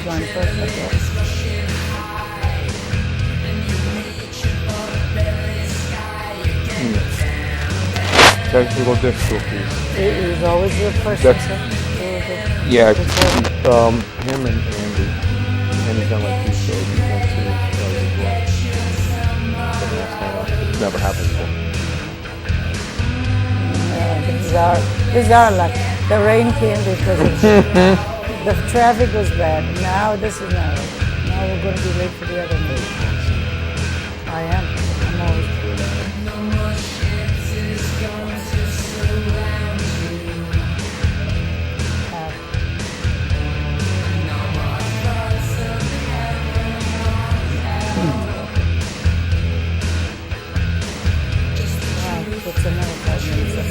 going first, I guess. Technical difficulties. It was always the first That's- and second. Yeah, him and Andy. Andy's done like 2 shows. He's done 2 shows as well. But last time, it's never happened before. This is our luck. The rain came because the traffic was bad. Now this is not. Now we're going to be late for the other meeting. I am. I'm always It's another 5 minutes.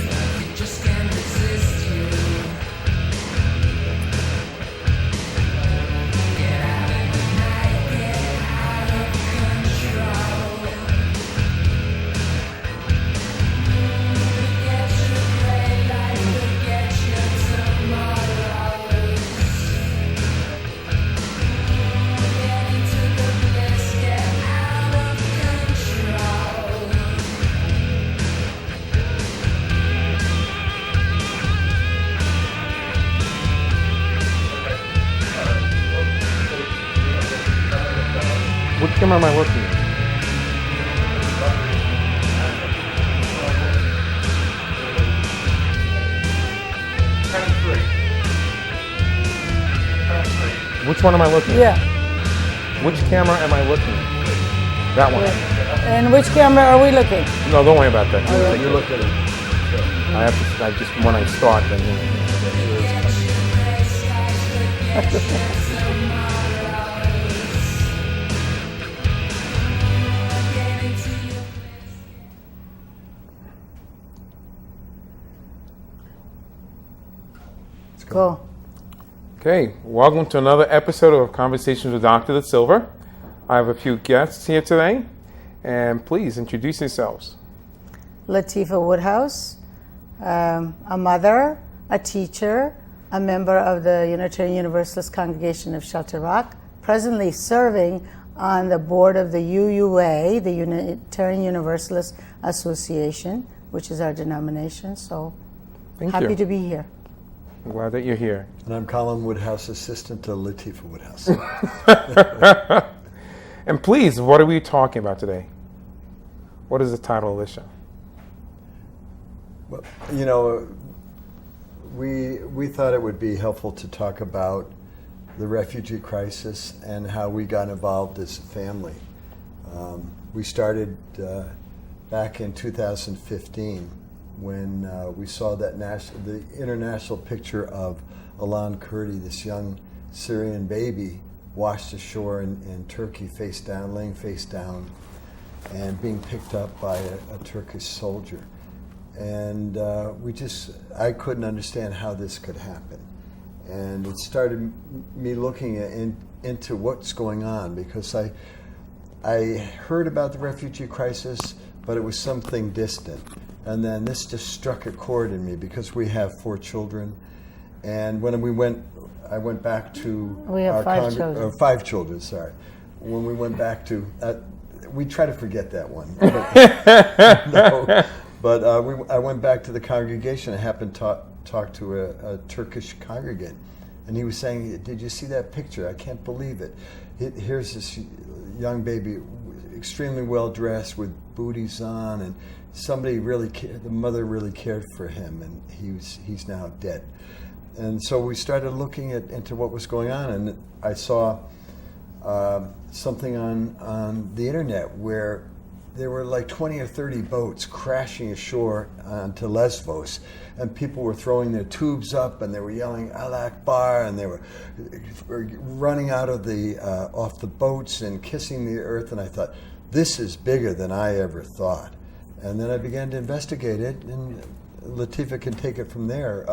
What camera am I working with? Which one am I looking at? Yeah. Which camera am I looking at? That one. And which camera are we looking? No, don't worry about that. right. You look at it. I have to, when I start, then Go. Okay, welcome to another episode of Conversations with Dr. da Silva. I have a few guests here today, and please introduce yourselves. Latifa Woodhouse, a mother, a teacher, a member of the Unitarian Universalist Congregation of Shelter Rock, presently serving on the board of the UUA, the Unitarian Universalist Association, which is our denomination. So happy to be here. I'm glad that you're here. And I'm Colin Woodhouse, assistant to Latifa Woodhouse. And please, what are we talking about today? What is the title of this show? Well, you know, we thought it would be helpful to talk about the refugee crisis and how we got involved as a family. We started back in 2015 when we saw that the international picture of Alan Kurdi, this young Syrian baby, washed ashore in Turkey, laying face down, and being picked up by a Turkish soldier. And I couldn't understand how this could happen. And it started me looking into what's going on, because I heard about the refugee crisis, but it was something distant. And then this just struck a chord in me, because we have 4 children. And when I went back to We have 5 children. 5 children, sorry. When we went back to, we try to forget that one. But I went back to the congregation. I happened to talk to a Turkish congregant, and he was saying, "Did you see that picture? I can't believe it. Here's this young baby, extremely well dressed with booties on, and somebody the mother really cared for him, and he's now dead." And so we started looking into what was going on, and I saw something on the internet where there were like 20 or 30 boats crashing ashore onto Lesbos, and people were throwing their tubes up, and they were yelling Allah Akbar, and they were running out of off the boats and kissing the earth. And I thought, this is bigger than I ever thought. And then I began to investigate it, and Latifa can take it from there.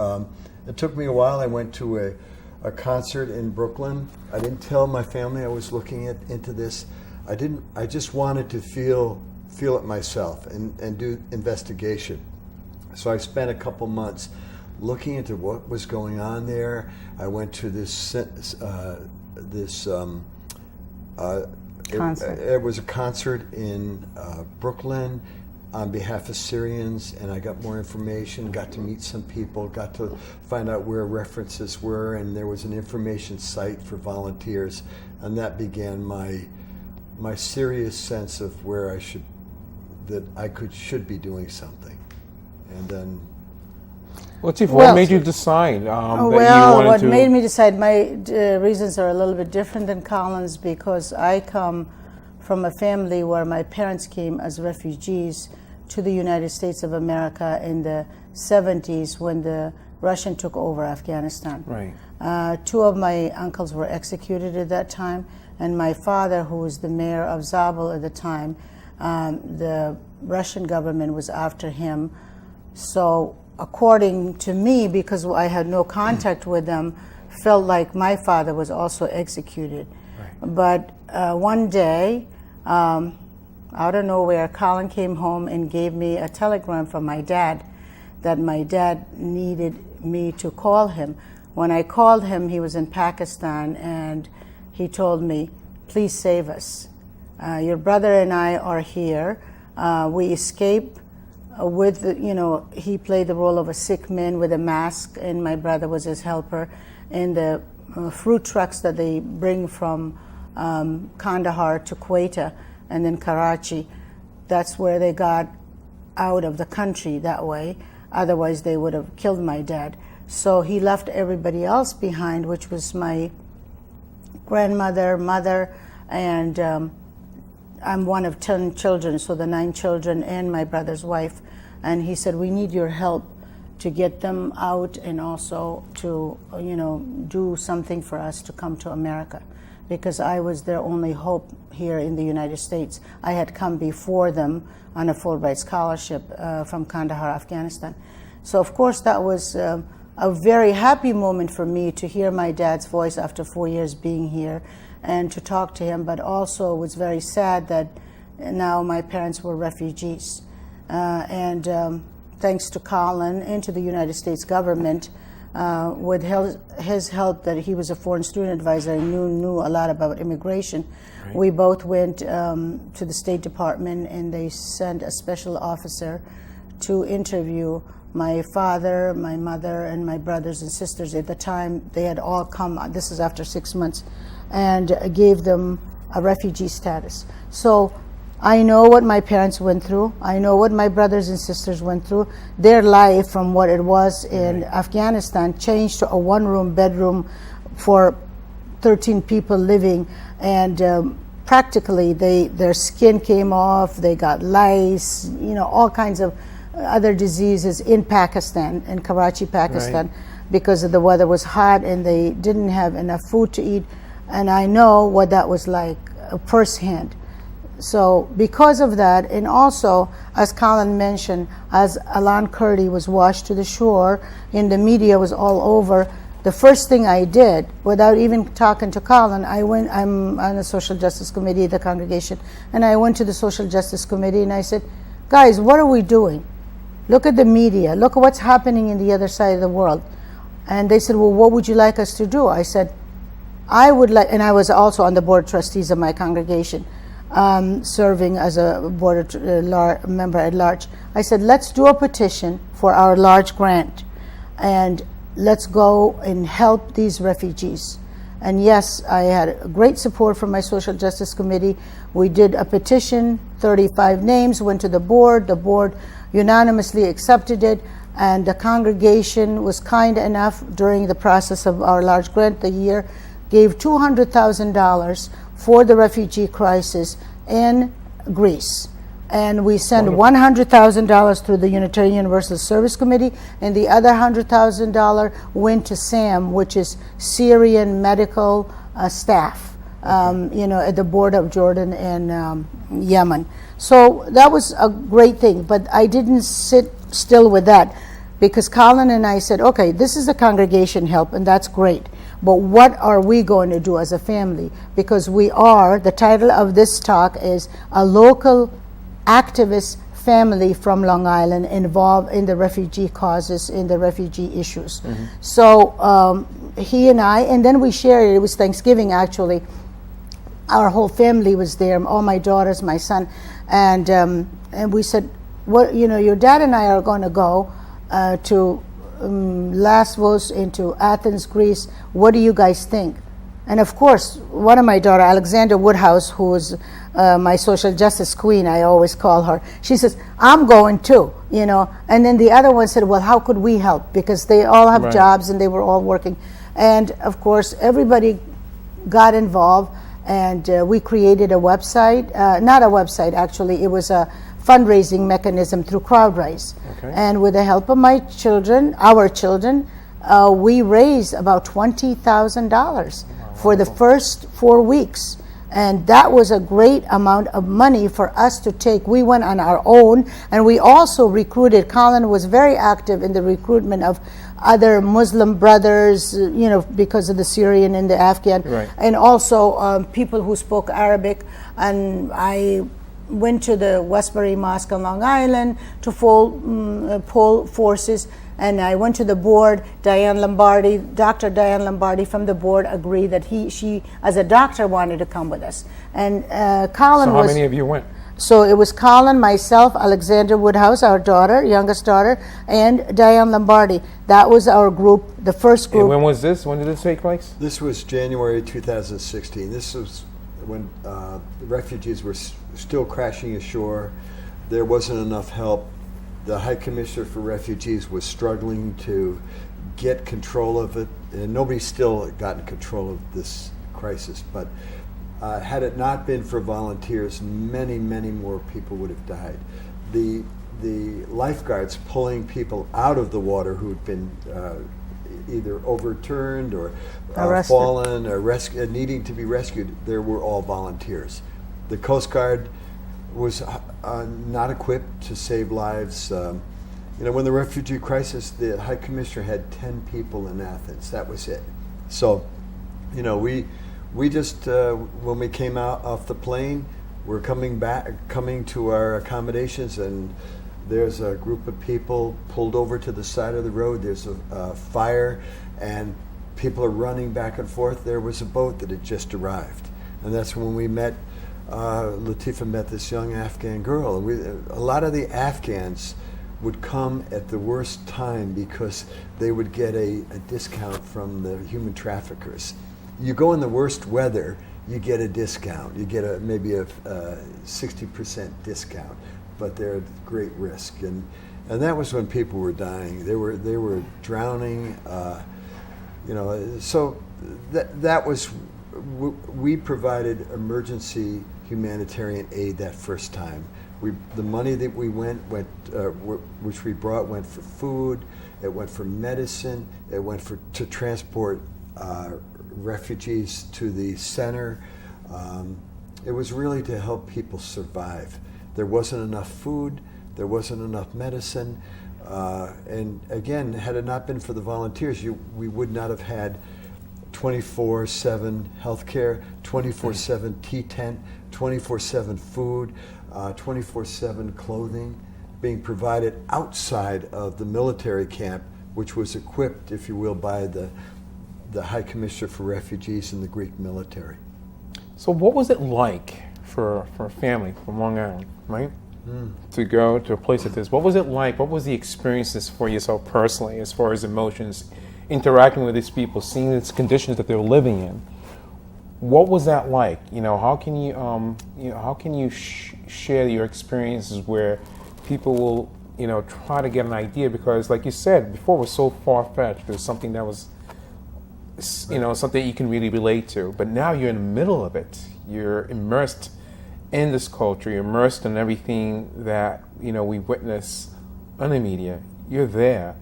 It took me a while. I went to a concert in Brooklyn. I didn't tell my family I was looking into this. I just wanted to feel it myself and do investigation. So I spent a couple months looking into what was going on there. I went to Concert. It was a concert in Brooklyn on behalf of Syrians, and I got more information, got to meet some people, got to find out where references were, and there was an information site for volunteers, and that began my serious sense of where I should be doing something. And then Latifa, what made you decide that you wanted what to... made me decide, my reasons are a little bit different than Colin's, because I come from a family where my parents came as refugees to the United States of America in the 70s when the Russian took over Afghanistan. Right. Two of my uncles were executed at that time, and my father, who was the mayor of Zabul at the time, the Russian government was after him. So according to me, because I had no contact with them, felt like my father was also executed. Right. But one day, out of nowhere, Colin came home and gave me a telegram from my dad that my dad needed me to call him. When I called him, he was in Pakistan, and he told me, please save us. Your brother and I are here. We escaped with, he played the role of a sick man with a mask, and my brother was his helper. And the fruit trucks that they bring from Kandahar to Quetta and then Karachi, that's where they got out of the country that way. Otherwise, they would have killed my dad. So he left everybody else behind, which was my grandmother, mother, and I'm one of 10 children, so the 9 children and my brother's wife. And he said, we need your help to get them out and also to, do something for us to come to America, because I was their only hope here in the United States. I had come before them on a Fulbright scholarship from Kandahar, Afghanistan. So of course that was a very happy moment for me to hear my dad's voice after 4 years being here and to talk to him, but also was very sad that now my parents were refugees. Thanks to Colin and to the United States government, with his help, that he was a foreign student advisor and knew a lot about immigration. Right. We both went to the State Department, and they sent a special officer to interview my father, my mother, and my brothers and sisters. At the time, they had all come, this is after 6 months, and gave them a refugee status. So I know what my parents went through. I know what my brothers and sisters went through. Their life from what it was in Afghanistan changed to a one-room bedroom for 13 people living, and practically their skin came off, they got lice, all kinds of other diseases in Pakistan, in Karachi, Pakistan, because of the weather was hot and they didn't have enough food to eat. And I know what that was like firsthand. So because of that, and also, as Colin mentioned, as Alan Kurdi was washed to the shore, and the media was all over, the first thing I did, without even talking to Colin, I'm on the Social Justice Committee of the congregation, and I went to the Social Justice Committee and I said, guys, what are we doing? Look at the media, look at what's happening in the other side of the world. And they said, well, what would you like us to do? I said, I would like, and I was also on the board of trustees of my congregation, serving as a board member at large. I said, let's do a petition for our large grant, and let's go and help these refugees. And yes, I had great support from my Social Justice Committee. We did a petition, 35 names, went to the board unanimously accepted it, and the congregation was kind enough during the process of our large grant the year, gave $200,000 for the refugee crisis in Greece. And we sent $100,000 through the Unitarian Universalist Service Committee, and the other $100,000 went to SAM, which is Syrian medical staff, at the board of Jordan and Yemen. So that was a great thing, but I didn't sit still with that, because Colin and I said, okay, this is the congregation help, and that's great. But what are we going to do as a family? Because we are, the title of this talk is A Local Activist family from Long Island involved in the refugee causes, in the refugee issues. So he and I, and then we shared, it was Thanksgiving actually, our whole family was there, all my daughters, my son, and we said, "What, your dad and I are going to go to Lesbos, into Athens, Greece. What do you guys think?" And of course, one of my daughter, Alexandra Woodhouse, who is my social justice queen, I always call her, she says, "I'm going too," And then the other one said, "Well, how could we help?" Because they all have jobs and they were all working. And of course, everybody got involved, and we created a website, not a website actually, it was a fundraising mechanism through CrowdRise. Okay. And with the help of my children, our children, we raised about $20,000 for the first 4 weeks. And that was a great amount of money for us to take. We went on our own, and we also recruited. Colin was very active in the recruitment of other Muslim brothers, because of the Syrian and the Afghan, and also people who spoke Arabic. And I went to the Westbury Mosque on Long Island to pull forces. And I went to the board. Dr. Diane Lombardi from the board agreed that she as a doctor wanted to come with us. And Colin So how many of you went? So it was Colin, myself, Alexandra Woodhouse, our daughter, youngest daughter, and Diane Lombardi. That was our group, the first group. And when was this? When did this take place? This was January 2016. This was when the refugees were still crashing ashore. There wasn't enough help. The High Commissioner for Refugees was struggling to get control of it, and nobody's still gotten control of this crisis. But had it not been for volunteers, many, many more people would have died. The lifeguards pulling people out of the water who'd been either overturned or fallen or needing to be rescued, there were all volunteers. The Coast Guard was not equipped to save lives. When the refugee crisis, the High Commissioner had 10 people in Athens. That was it. So, we just when we came out off the plane, we're coming to our accommodations, and there's a group of people pulled over to the side of the road. There's a fire, and people are running back and forth. There was a boat that had just arrived, and that's when we met. Latifa met this young Afghan girl. A lot of the Afghans would come at the worst time because they would get a discount from the human traffickers. You go in the worst weather, you get a discount. You get maybe a 60% discount, but they're at great risk. And that was when people were dying. They were drowning. So that was. We provided emergency humanitarian aid that first time. The money that we which we brought, went for food. It went for medicine. It went to transport refugees to the center. It was really to help people survive. There wasn't enough food. There wasn't enough medicine. And again, had it not been for the volunteers, we would not have had 24/7 healthcare, 24/7 tea tent, 24/7 food, 24/7 clothing being provided outside of the military camp, which was equipped, if you will, by the High Commissioner for Refugees and the Greek military. So what was it like for a family from Long Island, right? To go to a place like this? What was it like? What was the experiences for yourself personally, as far as emotions, interacting with these people, seeing the conditions that they were living in? What was that like? How can you share your experiences where people will, try to get an idea? Because, like you said before, it was so far-fetched. It was something that was, something you can really relate to. But now you're in the middle of it. You're immersed in this culture. You're immersed in everything that we witness on the media. You're there.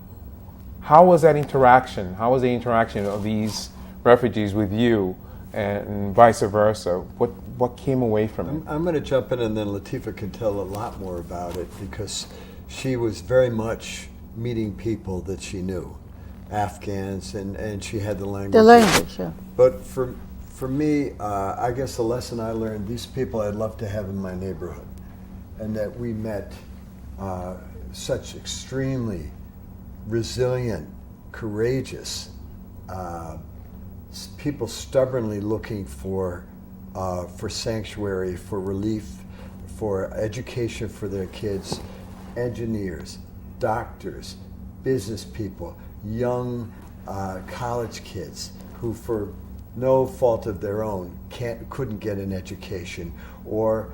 How was that interaction? How was the interaction of these refugees with you, and vice versa? What came away from it? I'm going to jump in, and then Latifa can tell a lot more about it, because she was very much meeting people that she knew, Afghans, and she had the language. The language, yeah. But for me, I guess the lesson I learned, these people I'd love to have in my neighborhood, and that we met such extremely resilient, courageous people, stubbornly looking for sanctuary, for relief, for education for their kids, engineers, doctors, business people, young college kids who, for no fault of their own, couldn't get an education, or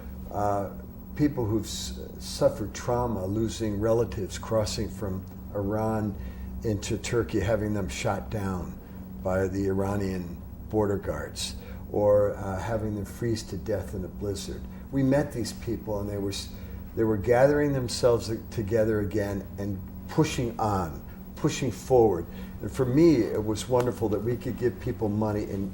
people who've suffered trauma, losing relatives, crossing from Iran into Turkey, having them shot down by the Iranian border guards, or having them freeze to death in a blizzard. We met these people, and they were gathering themselves together again and pushing on, pushing forward. And for me, it was wonderful that we could give people money and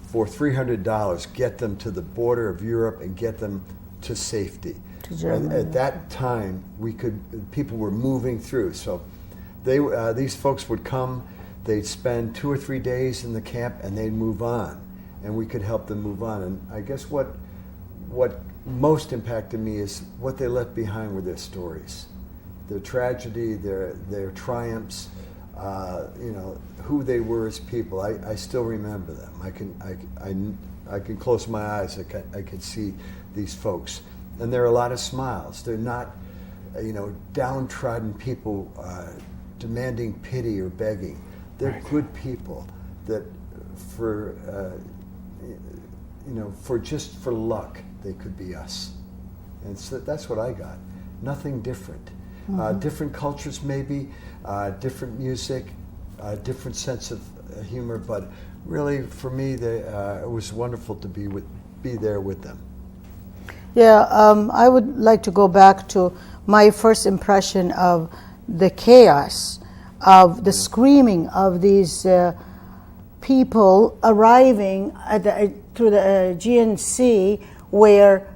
for $300, get them to the border of Europe and get them to safety. To Germany. At that time, people were moving through. So these folks would come, they'd spend 2 or 3 days in the camp, and they'd move on, and we could help them move on. And I guess what most impacted me is what they left behind were their stories, their tragedy, their triumphs, who they were as people. I still remember them. I can close my eyes. I can see these folks, and there are a lot of smiles. They're not, downtrodden people demanding pity or begging. They're Right. good people that, for luck, they could be us, and so that's what I got. Nothing different. Different cultures, maybe, different music, different sense of humor, but really, for me, it was wonderful to be there with them. Yeah, I would like to go back to my first impression of the chaos, of the screaming of these people arriving through the GNC, where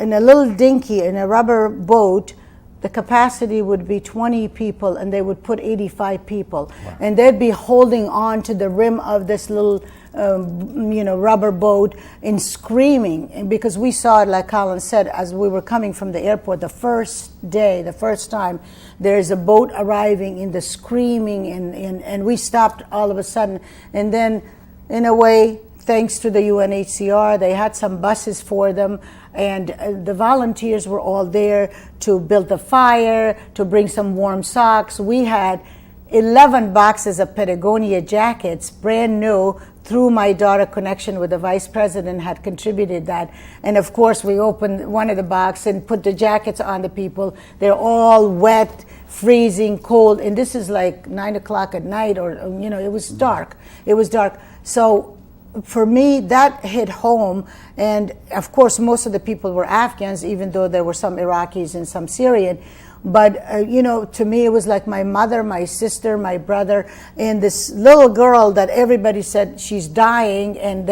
in a little dinky, in a rubber boat, the capacity would be 20 people, and they would put 85 people. Wow. And they'd be holding on to the rim of this little, rubber boat and screaming. And because we saw it, like Colin said, as we were coming from the airport, the first time, there's a boat arriving, in the screaming, and we stopped all of a sudden. And then, in a way, thanks to the UNHCR, they had some buses for them, and the volunteers were all there to build the fire, to bring some warm socks. We had 11 boxes of Patagonia jackets, brand new, through my daughter connection with the vice president had contributed that. And of course, we opened one of the boxes and put the jackets on the people. They're all wet, freezing, cold, and this is like 9 o'clock at night, or, it was dark. It was dark. So for me, that hit home, and of course, most of the people were Afghans, even though there were some Iraqis and some Syrian. But, to me, it was like my mother, my sister, my brother, and this little girl that everybody said she's dying. And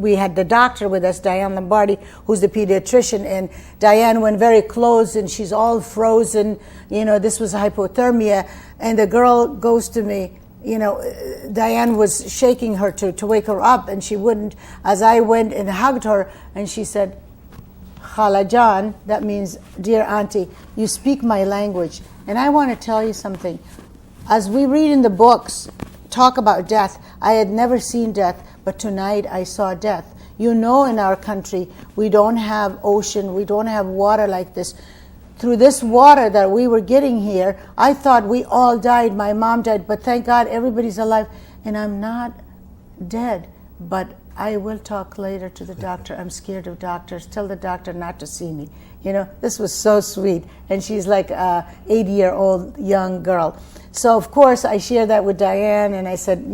we had the doctor with us, Diane Lombardi, who's the pediatrician, and Diane went very close, and she's all frozen. This was hypothermia. And the girl goes to me, Diane was shaking her to wake her up, and she wouldn't. As I went and hugged her, and she said, Khala Jan, that means dear auntie, you speak my language. And I want to tell you something. As we read in the books, talk about death, I had never seen death, but tonight I saw death. In our country, we don't have ocean, we don't have water like this. Through this water that we were getting here, I thought we all died. My mom died, but thank God everybody's alive. And I'm not dead, but I will talk later to the doctor. I'm scared of doctors. Tell the doctor not to see me. This was so sweet. And she's like a 80-year-old young girl. So, of course, I shared that with Diane, and I said,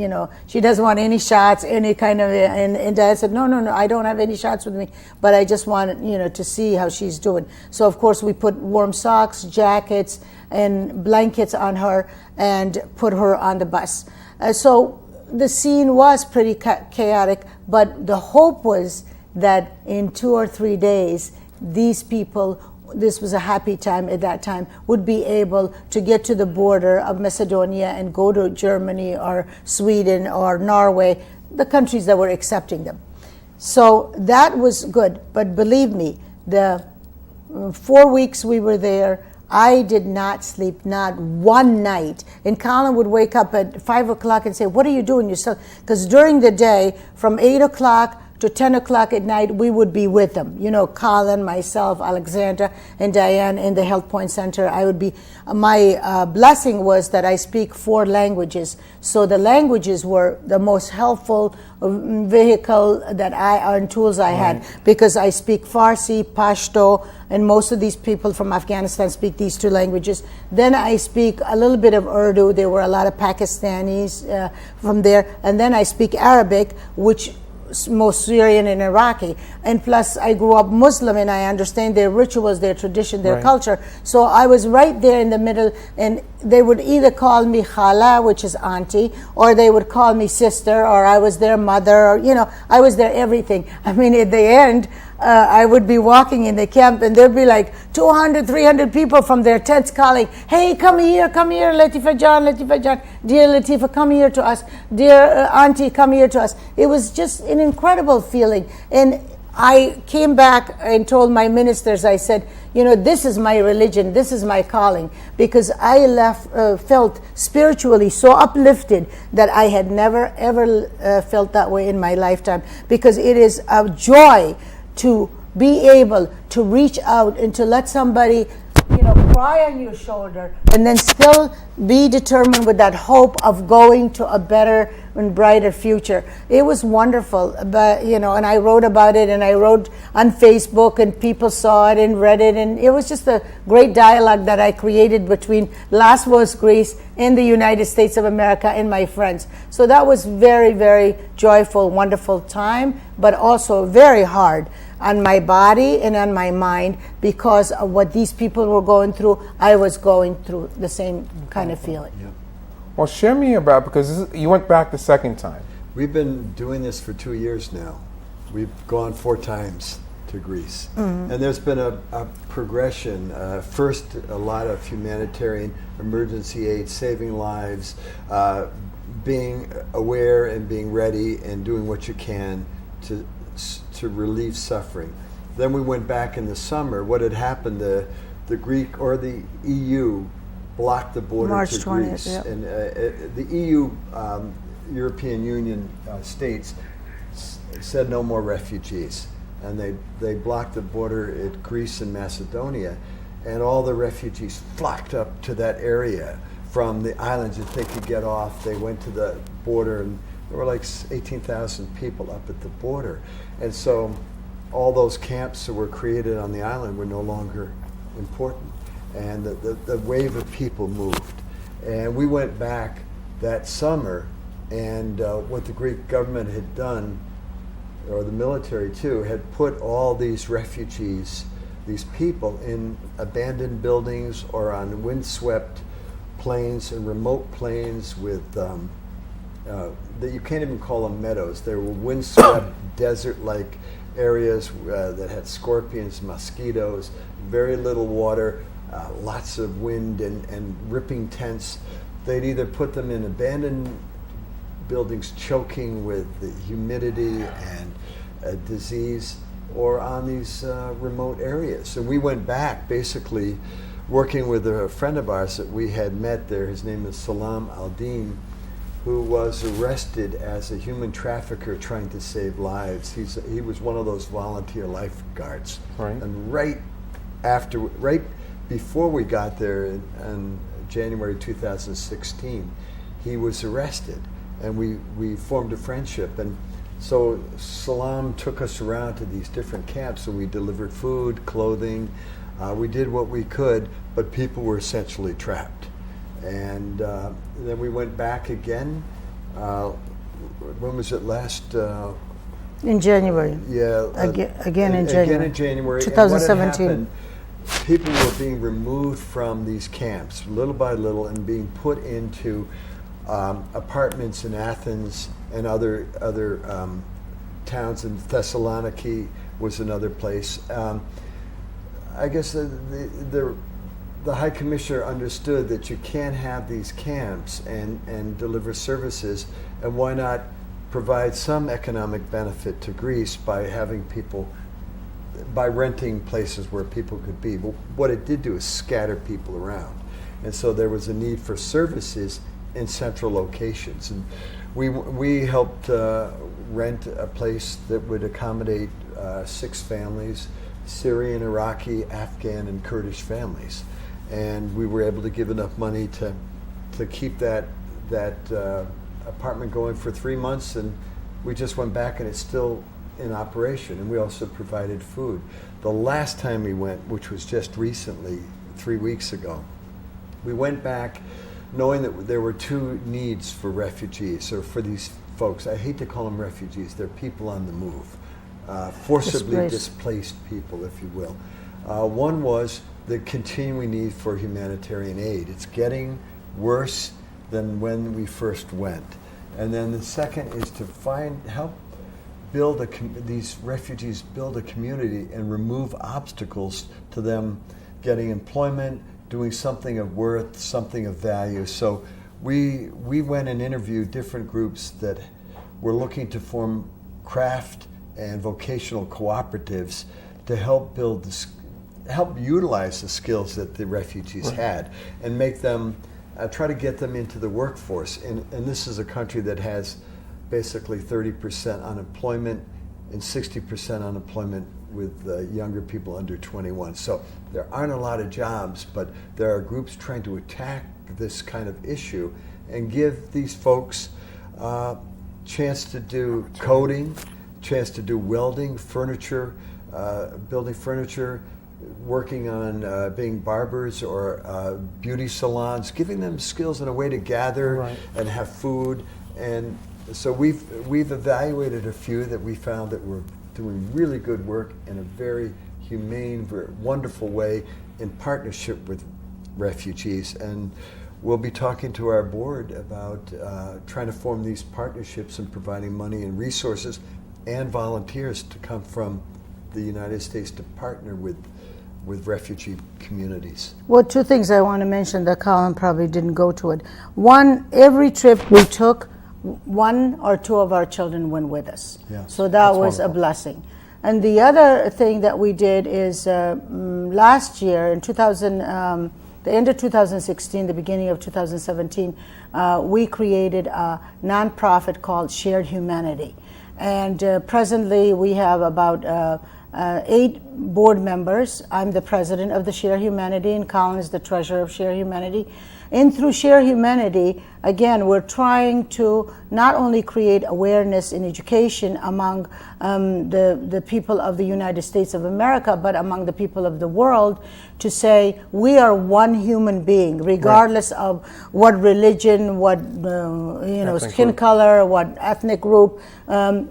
she doesn't want any shots, any kind of, and Diane said, no, I don't have any shots with me, but I just wanted, to see how she's doing. So, of course, we put warm socks, jackets, and blankets on her and put her on the bus. So the scene was pretty chaotic, but the hope was that in 2 or 3 days, these people, this was a happy time at that time, would be able to get to the border of Macedonia and go to Germany or Sweden or Norway, the countries that were accepting them. So that was good. But believe me, the 4 weeks we were there, I did not sleep, not one night. And Colin would wake up at 5 o'clock and say, "What are you doing yourself?" Because during the day, from 8 o'clock to 10 o'clock at night, we would be with them. You know, Colin, myself, Alexandra, and Diane in the Health Point Center. I would be, my blessing was that I speak 4 languages. So the languages were the most helpful vehicle that and tools I had, because I speak Farsi, Pashto, and most of these people from Afghanistan speak these 2 languages. Then I speak a little bit of Urdu. There were a lot of Pakistanis from there. And then I speak Arabic, which most Syrian and Iraqi, and plus I grew up Muslim and I understand their rituals, their tradition, their culture. So I was right there in the middle, and they would either call me Khala, which is auntie, or they would call me sister, or I was their mother, or I was their everything. I mean, at the end, I would be walking in the camp and there'd be like 200, 300 people from their tents calling, "Hey, come here, Latifa John, dear Latifa, come here to us, dear auntie, come here to us." It was just an incredible feeling. And I came back and told my ministers, I said, this is my religion, this is my calling, because I felt spiritually so uplifted that I had never ever felt that way in my lifetime, because it is a joy to be able to reach out and to let somebody cry on your shoulder and then still be determined with that hope of going to a better and brighter future. It was wonderful, but and I wrote about it, and I wrote on Facebook, and people saw it and read it, and it was just a great dialogue that I created between Lascaux, Greece, and the United States of America and my friends. So that was very, very joyful, wonderful time, but also very hard on my body and on my mind, because of what these people were going through. I was going through the same kind of feeling. Yeah. Well, share me about, because you went back the second time. We've been doing this for 2 years now. We've gone 4 times to Greece. And there's been a progression. First, a lot of humanitarian emergency aid, saving lives, being aware and being ready and doing what you can to relieve suffering. Then we went back in the summer. What had happened, the Greek or the EU blocked the border March to 20th, Greece. yep. And the EU, European Union states said no more refugees. And they blocked the border at Greece and Macedonia. And all the refugees flocked up to that area from the islands if they could get off. They went to the border, and there were like 18,000 people up at the border. And so all those camps that were created on the island were no longer important. And the wave of people moved. And we went back that summer, and what the Greek government had done, or the military too, had put all these refugees, these people, in abandoned buildings or on windswept plains and remote plains with that you can't even call them meadows. They were windswept desert-like areas that had scorpions, mosquitoes, very little water, lots of wind and ripping tents. They'd either put them in abandoned buildings choking with the humidity and disease, or on these remote areas. So we went back basically working with a friend of ours that we had met there. His name is Salam Al-Din, who was arrested as a human trafficker trying to save lives. He was one of those volunteer lifeguards. Right. And right before we got there in January 2016, he was arrested, and we formed a friendship. And so Salam took us around to these different camps, and we delivered food, clothing. We did what we could, but people were essentially trapped. And then we went back again. When was it last? In January. Yeah. Again in January. Again in January. 2017. And what had happened, people were being removed from these camps little by little and being put into apartments in Athens and other towns. In Thessaloniki was another place. I guess the High Commissioner understood that you can't have these camps and deliver services, and why not provide some economic benefit to Greece by having people by renting places where people could be. But what it did do is scatter people around. And so there was a need for services in central locations. And we helped rent a place that would accommodate 6 families, Syrian, Iraqi, Afghan, and Kurdish families. And we were able to give enough money to keep that apartment going for 3 months, and we just went back and it's still in operation. And we also provided food. The last time we went, which was just recently, 3 weeks ago, we went back knowing that there were 2 needs for refugees, or for these folks. I hate to call them refugees, they're people on the move, forcibly displaced people, if you will. One was the continuing need for humanitarian aid. It's getting worse than when we first went. And then the second is to help build these refugees build a community and remove obstacles to them getting employment, doing something of worth, something of value. So we went and interviewed different groups that were looking to form craft and vocational cooperatives to help help utilize the skills that the refugees had and make them, try to get them into the workforce. And this is a country that has basically 30% unemployment and 60% unemployment with younger people under 21. So there aren't a lot of jobs, but there are groups trying to attack this kind of issue and give these folks a chance to do coding, chance to do welding, furniture, building furniture, working on being barbers or beauty salons, giving them skills and a way to gather and have food. And so we've evaluated a few that we found that were doing really good work in a very humane, very wonderful way in partnership with refugees. And we'll be talking to our board about trying to form these partnerships and providing money and resources and volunteers to come from the United States to partner with refugee communities. Well, 2 things I want to mention that Colin probably didn't go to it. One, every trip we took, 1 or 2 of our children went with us. Yeah. So that was wonderful. A blessing. And the other thing that we did is last year in the end of 2016, the beginning of 2017, we created a nonprofit called Shared Humanity. And presently we have about 8 board members. I'm the president of the Share Humanity, and Colin is the treasurer of Share Humanity. And through Share Humanity, again, we're trying to not only create awareness and education among the people of the United States of America, but among the people of the world, to say we are one human being, regardless of what religion, what skin color, what ethnic group.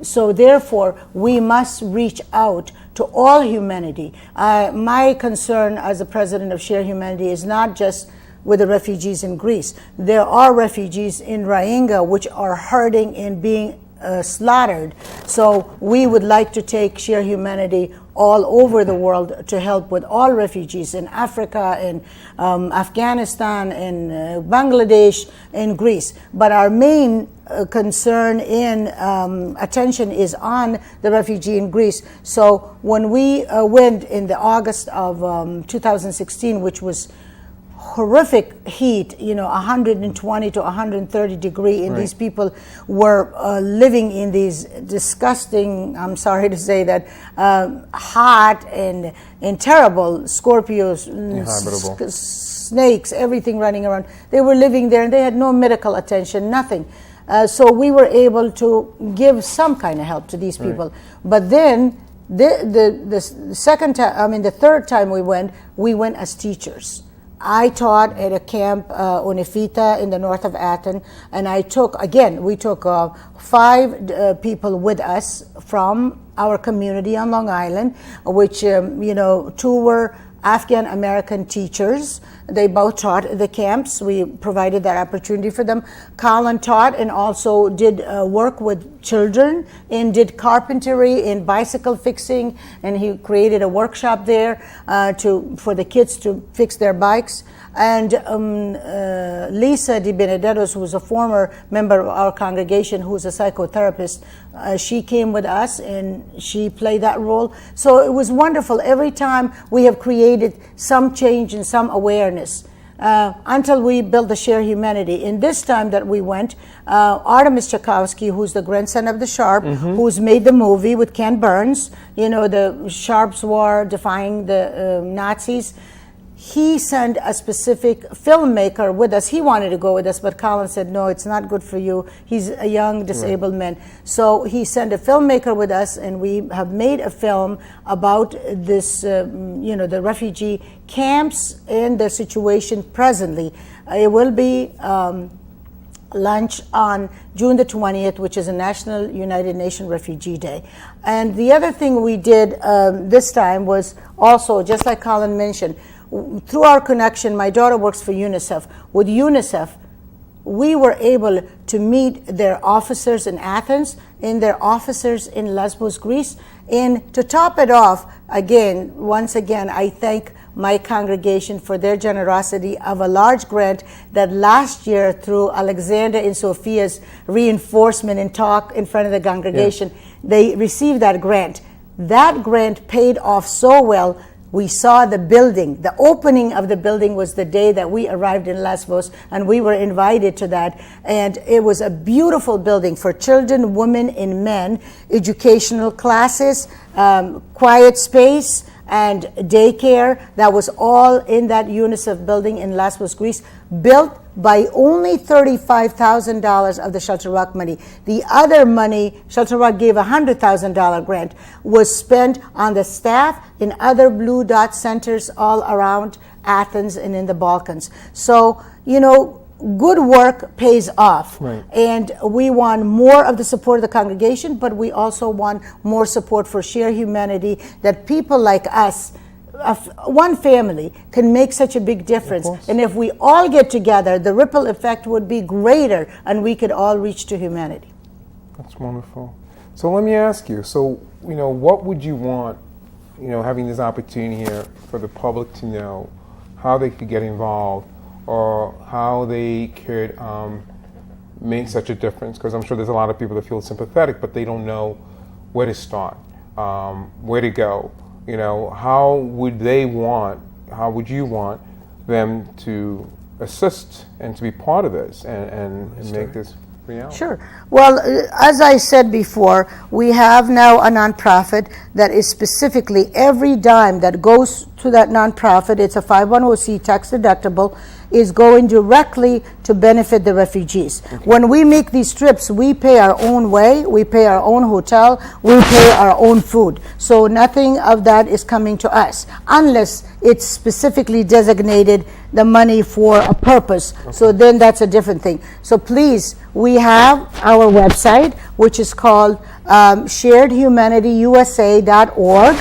So therefore, we must reach out to all humanity. My concern as the president of Share Humanity is not just with the refugees in Greece. There are refugees in Rohingya which are hurting and being slaughtered. So we would like to take Share Humanity all over the world to help with all refugees in Africa, in Afghanistan, in Bangladesh, in Greece. But our main concern and attention is on the refugee in Greece. So when we went in the August of 2016, which was horrific heat, 120 to 130 degree, and these people were living in these disgusting, I'm sorry to say that, hot and terrible scorpions, snakes, everything running around. They were living there and they had no medical attention, nothing. So we were able to give some kind of help to these people. But then the second time, the third time we went as teachers. I taught at a camp, Unifita, in the north of Athens, and we took 5 people with us from our community on Long Island, which, 2 were Afghan American teachers. They both taught at the camps. We provided that opportunity for them. Colin taught and also did work with children and did carpentry and bicycle fixing, and he created a workshop there for the kids to fix their bikes. And Lisa Di Benedettos, who was a former member of our congregation, who's a psychotherapist, she came with us and she played that role. So it was wonderful. Every time we have created some change and some awareness. Until we built the Share Humanity. In this time that we went, Artemis Tchaikovsky, who's the grandson of the Sharp, who's made the movie with Ken Burns, you know, the Sharps War defying the Nazis, he sent a specific filmmaker with us. He wanted to go with us, but Colin said, no, it's not good for you. He's a young disabled man. So he sent a filmmaker with us, and we have made a film about this, you know, the refugee camps and the situation presently. It will be lunch on June the 20th, which is a National United Nations Refugee Day. And the other thing we did this time was also, just like Colin mentioned, through our connection, my daughter works for UNICEF. With UNICEF, we were able to meet their officers in Athens and their officers in Lesbos, Greece. And to top it off, again, once again, I thank my congregation for their generosity of a large grant that last year, through Alexander and Sophia's reinforcement and talk in front of the congregation, they received that grant. That grant paid off so well. We saw the building. The opening of the building was the day that we arrived in Lesbos, and we were invited to that. And it was a beautiful building for children, women, and men, educational classes, quiet space, and daycare. That was all in that UNICEF building in Lesbos, Greece, built by only $35,000 of the Shelter Rock money. The other money, Shelter Rock gave a $100,000 grant, was spent on the staff in other Blue Dot centers all around Athens and in the Balkans. So, you know, good work pays off. Right. And we want more of the support of the congregation, but we also want more support for Share Humanity, that people like us, one family, can make such a big difference. And if we all get together, the ripple effect would be greater, and we could all reach to humanity. That's wonderful. So let me ask you, so, you know, what would you want, you know, having this opportunity here for the public to know how they could get involved, or how they could make such a difference? Because I'm sure there's a lot of people that feel sympathetic, but they don't know where to start, where to go. You know, how would you want them to assist and to be part of this and make this reality? Sure. Well, as I said before, we have now a nonprofit that is specifically, every dime that goes to that nonprofit, it's a 510c tax deductible, is going directly to benefit the refugees. Okay. When we make these trips, we pay our own way, we pay our own hotel, we pay our own food. So nothing of that is coming to us, unless it's specifically designated the money for a purpose. Okay. So then that's a different thing. So please, we have our website, which is called sharedhumanityusa.org.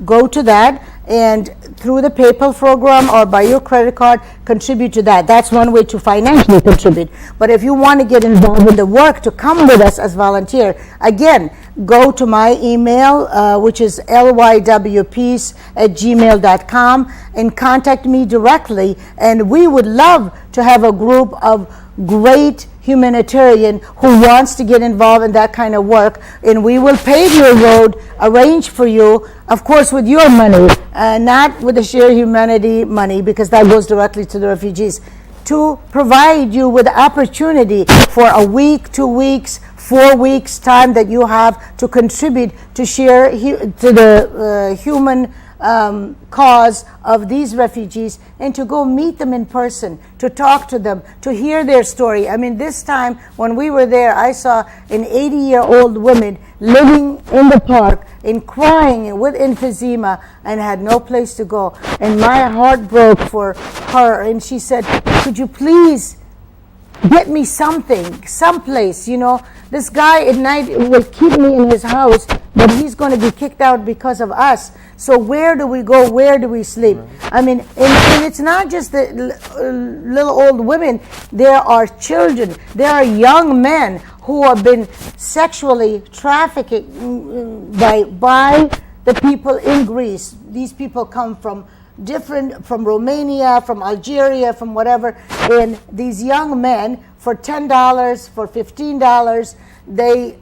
Go to that, and through the PayPal program or by your credit card, contribute to that. That's one way to financially contribute. But if you want to get involved in the work, to come with us as volunteer, again, go to my email, which is lywpeace@gmail.com, and contact me directly. And we would love to have a group of great humanitarian who wants to get involved in that kind of work, and we will pave your road, arrange for you, of course with your money, not with the Share Humanity money, because that goes directly to the refugees, to provide you with the opportunity for a week, 2 weeks, 4 weeks time that you have to contribute to share to the human cause of these refugees, and to go meet them in person, to talk to them, to hear their story. I mean, this time when we were there, I saw an 80-year-old woman living in the park and crying with emphysema and had no place to go. And my heart broke for her, and she said, could you please get me something, someplace, you know. This guy at night will keep me in his house, but he's going to be kicked out because of us. So where do we go? Where do we sleep? I mean, and it's not just the little old women. There are children. There are young men who have been sexually trafficked by the people in Greece. These people come from different, from Romania, from Algeria, from whatever, and these young men, for $10, for $15, they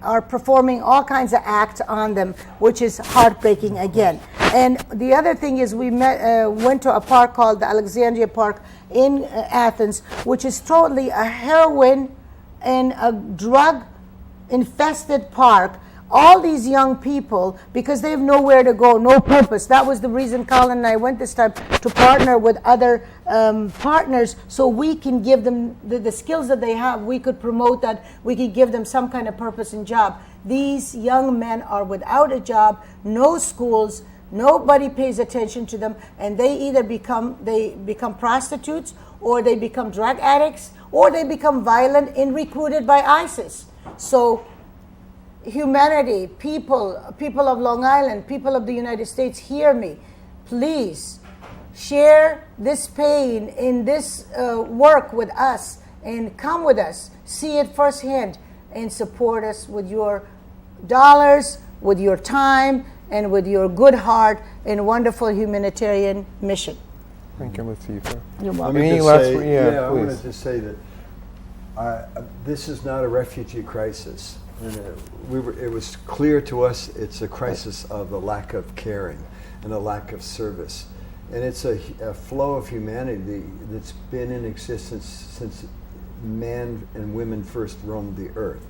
are performing all kinds of acts on them, which is heartbreaking again. And the other thing is, we went to a park called the Alexandria Park in Athens, which is totally a heroin and a drug infested park. All these young people, because they have nowhere to go, no purpose. That was the reason Colin and I went this time, to partner with other partners, so we can give them the skills that they have. We could promote that. We could give them some kind of purpose and job. These young men are without a job, no schools, nobody pays attention to them, and they either become prostitutes, or they become drug addicts, or they become violent and recruited by ISIS. So humanity, people of Long Island, people of the United States, hear me. Please share this pain in this work with us, and come with us, see it firsthand, and support us with your dollars, with your time, and with your good heart in wonderful humanitarian mission. Thank you, Latifa. You're welcome. Any last, yeah, I please. wanted to say that this is not a refugee crisis. And it was clear to us it's a crisis of a lack of caring and a lack of service. And it's a flow of humanity that's been in existence since man and women first roamed the earth.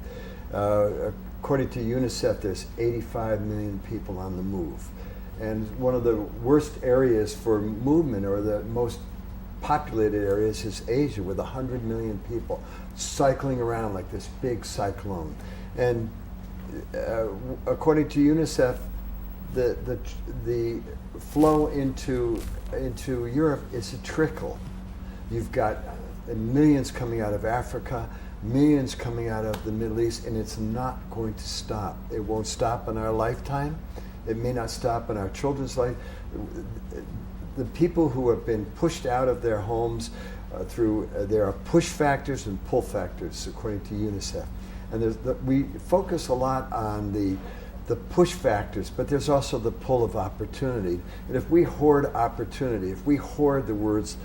According to UNICEF, there's 85 million people on the move. And one of the worst areas for movement, or the most populated areas, is Asia, with 100 million people cycling around like this big cyclone. And according to UNICEF, the flow into Europe is a trickle. You've got millions coming out of Africa, millions coming out of the Middle East, and it's not going to stop. It won't stop in our lifetime. It may not stop in our children's life. The people who have been pushed out of their homes there are push factors and pull factors, according to UNICEF. And we focus a lot on the push factors, but there's also the pull of opportunity. And if we hoard opportunity, if we hoard the world's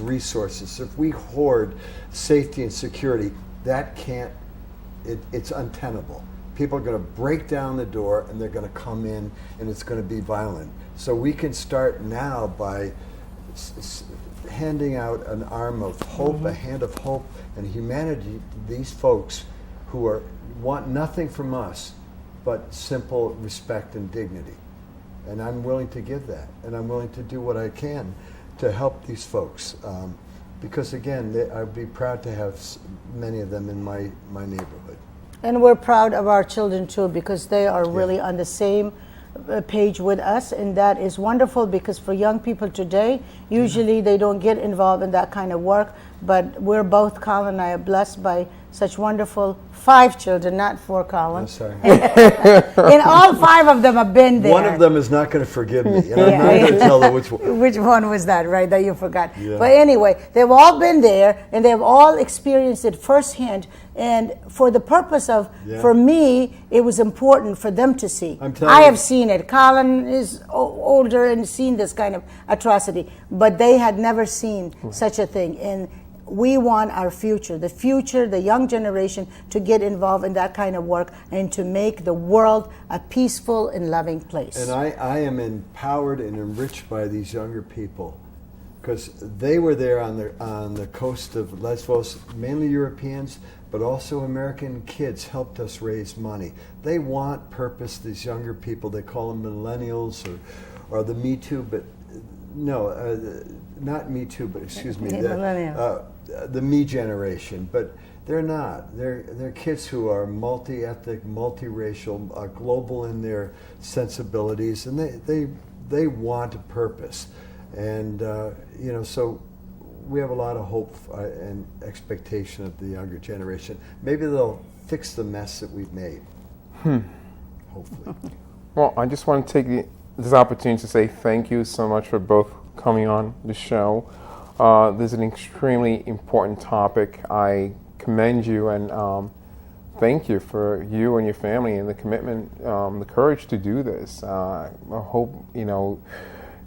resources, if we hoard safety and security, it's untenable. People are going to break down the door, and they're going to come in, and it's going to be violent. So we can start now by handing out an arm of hope, a hand of hope and humanity to these folks who want nothing from us but simple respect and dignity. And I'm willing to give that, and I'm willing to do what I can to help these folks. Because again, I'd be proud to have many of them in my neighborhood. And we're proud of our children too, because they are really on the same page with us, and that is wonderful, because for young people today, usually they don't get involved in that kind of work, but we're both, Colin and I, are blessed by such wonderful 5 children, not 4, Colin. I'm sorry. And all 5 of them have been there. One of them is not going to forgive me, and I'm not going to tell her which one. Which one was that, right, that you forgot? Yeah. But anyway, they've all been there, and they've all experienced it firsthand. And for the purpose of, for me, it was important for them to see. I have seen it. Colin is older and seen this kind of atrocity, but they had never seen such a thing. And we want our future, the young generation, to get involved in that kind of work and to make the world a peaceful and loving place. And I am empowered and enriched by these younger people, because they were there on the coast of Lesbos, mainly Europeans, but also American kids helped us raise money. They want purpose, these younger people. They call them millennials or the Me Too, but no, not Me Too, but excuse me, the Me generation. But they're not. They're kids who are multi-ethnic, multiracial, global in their sensibilities, and they want a purpose. And so we have a lot of hope and expectation of the younger generation. Maybe they'll fix the mess that we've made. Hopefully. Well, I just want to take this opportunity to say thank you so much for both coming on the show. This is an extremely important topic. I commend you and thank you for you and your family and the commitment, the courage to do this. I hope,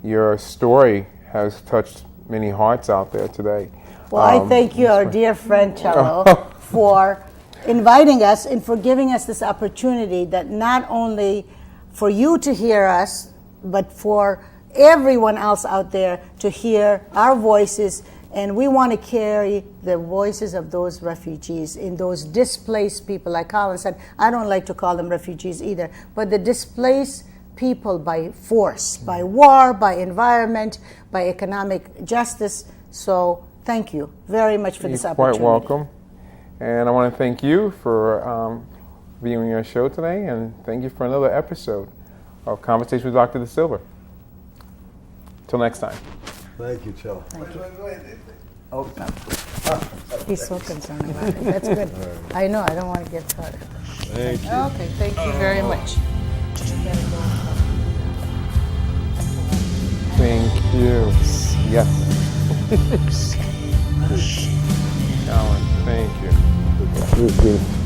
your story has touched many hearts out there today. Well, I thank you, our dear friend Cello, for inviting us and for giving us this opportunity that not only for you to hear us, but for everyone else out there to hear our voices. And we want to carry the voices of those refugees and those displaced people. Like Colin said, I don't like to call them refugees either, but the displaced people by force, by war, by environment, by economic justice. So thank you very much for this opportunity. You're quite welcome. And I want to thank you for viewing our show today, and thank you for another episode of Conversation with Dr. da Silva. Till next time. Thank you, Cello. Oh, no. He's so concerned about it. That's good. I know, I don't want to get hurt. Thank you. Okay, thank you very much. Thank you. Yes. Colin, thank you.